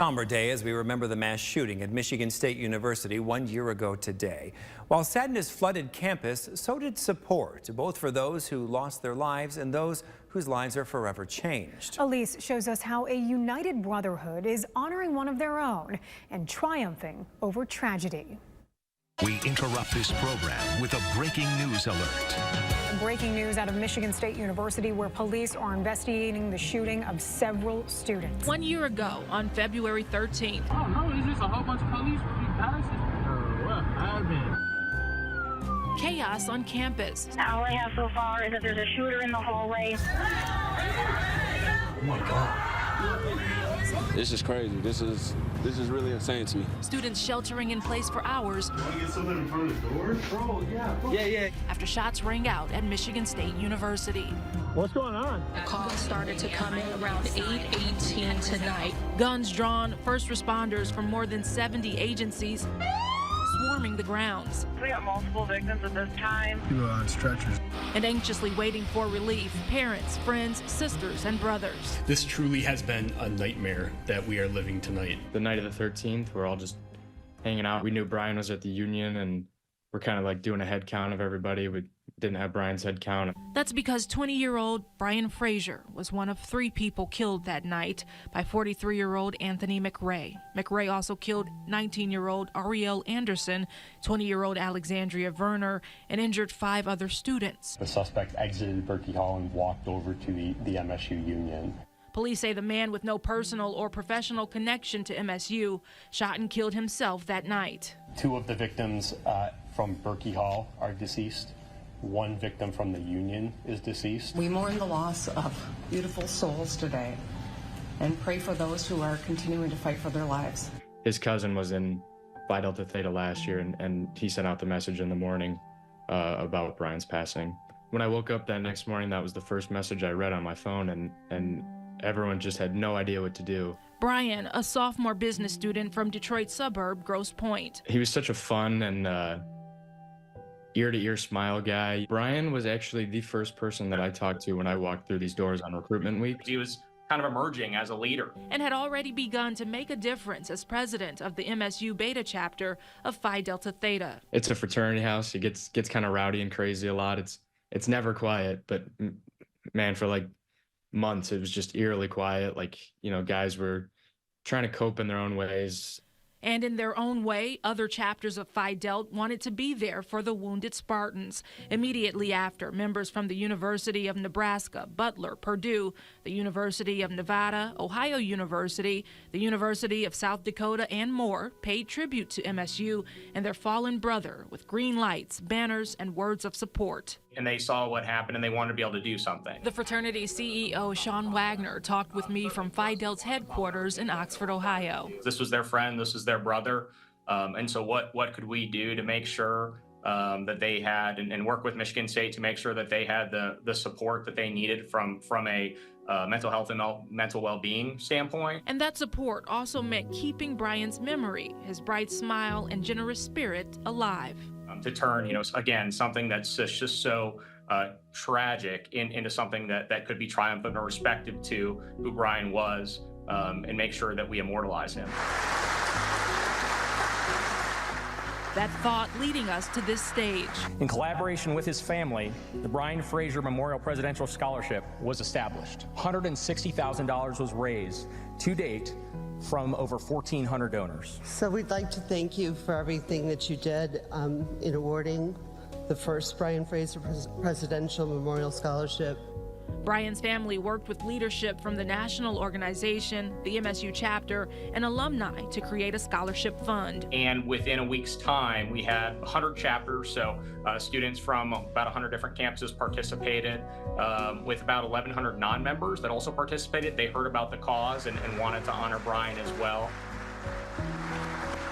Somber day as we remember the mass shooting at Michigan State University 1 year ago today. While sadness flooded campus, so did support, both for those who lost their lives and those whose lives are forever changed. Elise shows us how a united brotherhood is honoring one of their own and triumphing over tragedy. We interrupt this program with a breaking news alert. Breaking news out of Michigan State University, where police are investigating the shooting of several students. 1 year ago, on February 13th. Oh no, is this a whole bunch of police passing? What happened? Chaos on campus. All I have so far is that there's a shooter in the hallway. Oh my God. This is crazy. This is really insane to me. Students sheltering in place for hours. Want to get something in front of the door? Bro, yeah. After shots rang out at Michigan State University. What's going on? The calls started to come in around 8:18 tonight. Guns drawn, first responders from more than 70 agencies swarming the grounds. We got multiple victims at this time. People are on stretchers. And anxiously waiting for relief, parents, friends, sisters, and brothers. This truly has been a nightmare that we are living tonight. The night of the 13th, we're all just hanging out. We knew Brian was at the Union, and we're kind of like doing a head count of everybody. We didn't have Brian's head count. That's because 20-year-old Brian Fraser was one of 3 people killed that night by 43-year-old Anthony McRae. McRae also killed 19-year-old Ariel Anderson, 20-year-old Alexandria Verner, and injured 5 other students. The suspect exited Berkey Hall and walked over to the MSU Union. Police say the man with no personal or professional connection to MSU shot and killed himself that night. 2 of the victims from Berkey Hall are deceased. 1 victim from the Union is deceased. We mourn the loss of beautiful souls today and pray for those who are continuing to fight for their lives. His cousin was in Phi Delta Theta last year, and he sent out the message in the morning about Brian's passing. When I woke up that next morning, that was the first message I read on my phone, and everyone just had no idea what to do. Brian, a sophomore business student from Detroit suburb Grosse Pointe. He was such a fun and ear-to-ear smile guy. Brian was actually the first person that I talked to when I walked through these doors on recruitment week. He was kind of emerging as a leader. And had already begun to make a difference as president of the MSU beta chapter of Phi Delta Theta. It's a fraternity house. It gets kind of rowdy and crazy a lot. It's never quiet, but man, for like months, it was just eerily quiet. Like, you know, guys were trying to cope in their own ways. And in their own way, other chapters of Phi Delta wanted to be there for the wounded Spartans. Immediately after, members from the University of Nebraska, Butler, Purdue, the University of Nevada, Ohio University, the University of South Dakota, and more paid tribute to MSU and their fallen brother with green lights, banners, and words of support. And they saw what happened and they wanted to be able to do something. The fraternity CEO, Sean Wagner, talked with me from Phi Delta's headquarters in Oxford, Ohio. This was their friend, this was their brother. And so what could we do to make sure that they had, and work with Michigan State to make sure that they had the support that they needed from a mental health and mental well-being standpoint. And that support also meant keeping Brian's memory, his bright smile and generous spirit alive. To turn, you know, again, something that's just so tragic into something that could be triumphant or respective to who Brian was, and make sure that we immortalize him. That thought leading us to this stage. In collaboration with his family, the Brian Fraser Memorial Presidential Scholarship was established. $160,000 was raised to date from over 1,400 donors. So we'd like to thank you for everything that you did in awarding the first Brian Fraser Presidential Memorial Scholarship. Brian's family worked with leadership from the national organization, the MSU chapter, and alumni to create a scholarship fund. And within a week's time, we had 100 chapters, so students from about 100 different campuses participated, with about 1,100 non-members that also participated. They heard about the cause and wanted to honor Brian as well.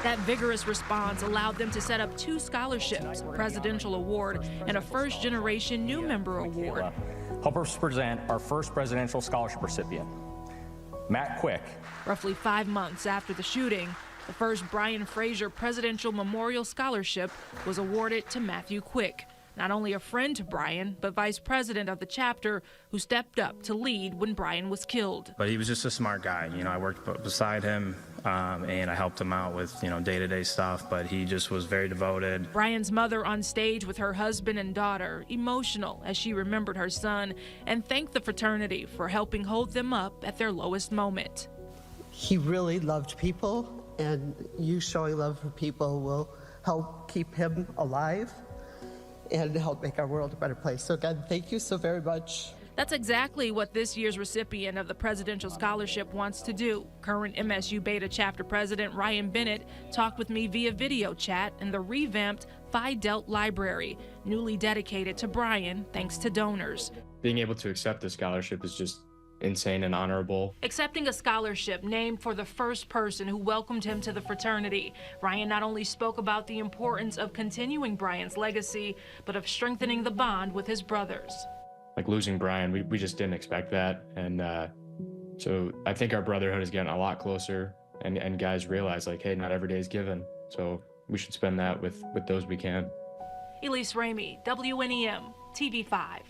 That vigorous response allowed them to set up 2 scholarships, a presidential award and a first-generation new member award. Help us present our first presidential scholarship recipient, Matt Quick. Roughly 5 months after the shooting, the first Brian Fraser Presidential Memorial Scholarship was awarded to Matthew Quick, not only a friend to Brian, but vice president of the chapter who stepped up to lead when Brian was killed. But he was just a smart guy. You know, I worked beside him and I helped him out with, day-to-day stuff, but he just was very devoted. Brian's mother on stage with her husband and daughter, emotional as she remembered her son and thanked the fraternity for helping hold them up at their lowest moment. He really loved people, and you showing love for people will help keep him alive and help make our world a better place. So again, thank you so very much. That's exactly what this year's recipient of the Presidential Scholarship wants to do. Current MSU Beta Chapter President Ryan Bennett talked with me via video chat in the revamped Phi Delta Library, newly dedicated to Brian thanks to donors. Being able to accept the scholarship is just insane and honorable. Accepting a scholarship named for the first person who welcomed him to the fraternity, Ryan not only spoke about the importance of continuing Brian's legacy, but of strengthening the bond with his brothers. Like losing Brian, we just didn't expect that. And so I think our brotherhood is getting a lot closer, and guys realize, like, hey, not every day is given. So we should spend that with those we can. Elise Ramey, WNEM, TV5.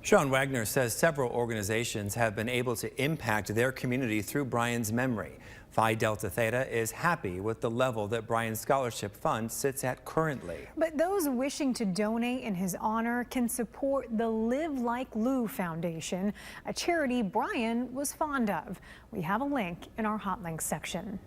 Sean Wagner says several organizations have been able to impact their community through Brian's memory. Phi Delta Theta is happy with the level that Brian's scholarship fund sits at currently. But those wishing to donate in his honor can support the Live Like Lou Foundation, a charity Brian was fond of. We have a link in our hot links section.